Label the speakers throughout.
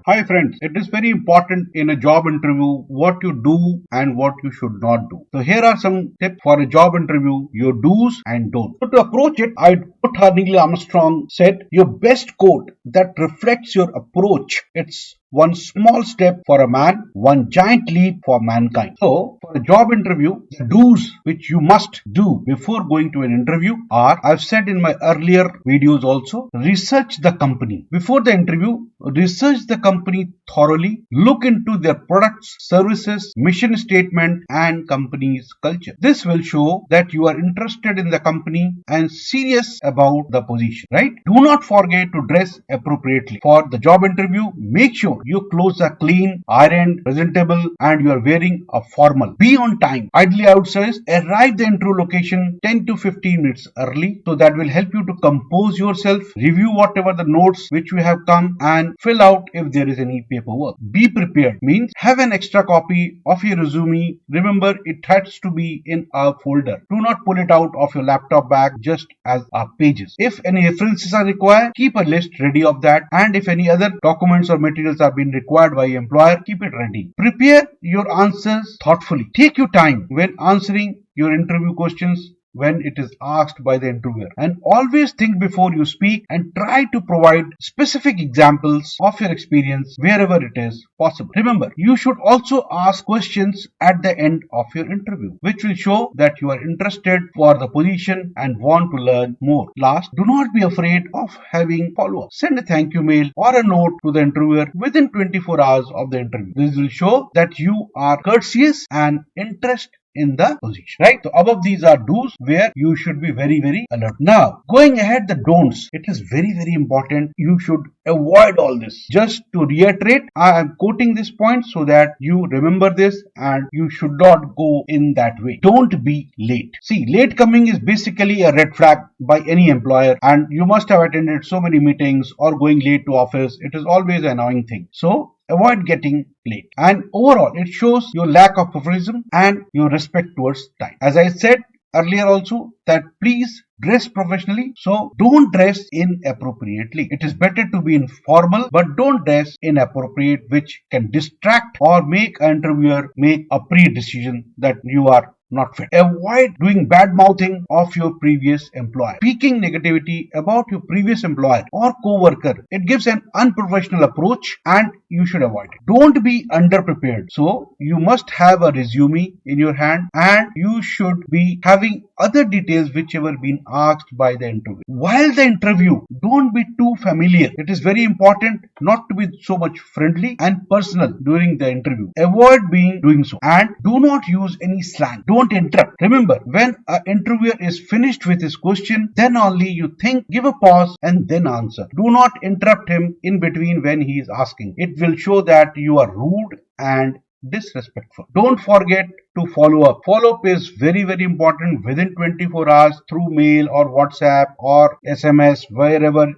Speaker 1: Hi friends, it is very important in a job interview what you do and what you should not do. So here are some tips for a job interview, your do's and don'ts. So to approach it, I quote Neil Armstrong said, your best quote that reflects your approach. It's one small step for a man, one giant leap for mankind. So, for a job interview, the do's which you must do before going to an interview are, I've said in my earlier videos also, research the company. Before the interview, research the company thoroughly, look into their products, services, mission statement, and company's culture. This will show that you are interested in the company and serious about the position, right? Do not forget to dress appropriately. For the job interview, make sure your clothes are clean, ironed, presentable, and you are wearing a formal. Be on time. Ideally, I would suggest arrive the interview location 10 to 15 minutes early. So that will help you to compose yourself, review whatever the notes which you have come, and fill out if there is any paperwork. Be prepared means have an extra copy of your resume. Remember, it has to be in a folder. Do not pull it out of your laptop bag just as pages. If any references are required, keep a list ready of that, and if any other documents or materials are being required by your employer, keep it ready. Prepare your answers thoughtfully. Take your time when answering your interview questions when it is asked by the interviewer, and always think before you speak and try to provide specific examples of your experience wherever it is possible. Remember, you should also ask questions at the end of your interview which will show that you are interested for the position and want to learn more. Last, do not be afraid of having follow-up. Send a thank you mail or a note to the interviewer within 24 hours of the interview. This will show that you are courteous and interested in the position, right? So above these are do's where you should be very alert. Now going ahead, the don'ts. It is very important. You should avoid all this. Just to reiterate, I am quoting this point so that you remember this and you should not go in that way. Don't be late. See, late coming is basically a red flag by any employer, and you must have attended so many meetings or going late to office. It is always an annoying thing. So avoid getting late, and overall it shows your lack of professionalism and your respect towards time. As I said earlier also, that please dress professionally, so don't dress inappropriately. It is better to be informal, but don't dress inappropriate which can distract or make an interviewer make a pre-decision that you are not fit. Avoid doing bad mouthing of your previous employer. Speaking negativity about your previous employer or co-worker, it gives an unprofessional approach and you should avoid it. Don't be underprepared. So you must have a resume in your hand and you should be having other details whichever been asked by the interview. While the interview, don't be too familiar. It is very important not to be so much friendly and personal during the interview. Avoid doing so, and do not use any slang. Don't interrupt. Remember, when an interviewer is finished with his question, then only you think, give a pause and then answer. Do not interrupt him in between when he is asking. It will show that you are rude and disrespectful. Don't forget to follow up. Follow up is very important within 24 hours through mail or WhatsApp or SMS,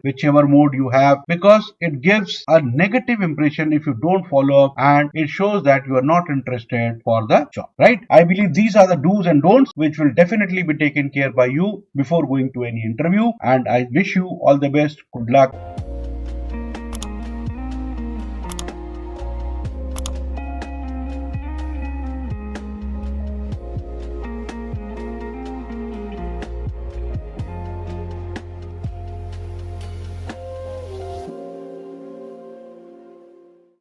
Speaker 1: whichever mode you have, because it gives a negative impression if you don't follow up, and it shows that you are not interested for the job, right? I believe these are the do's and don'ts which will definitely be taken care by you before going to any interview, and I wish you all the best. Good luck.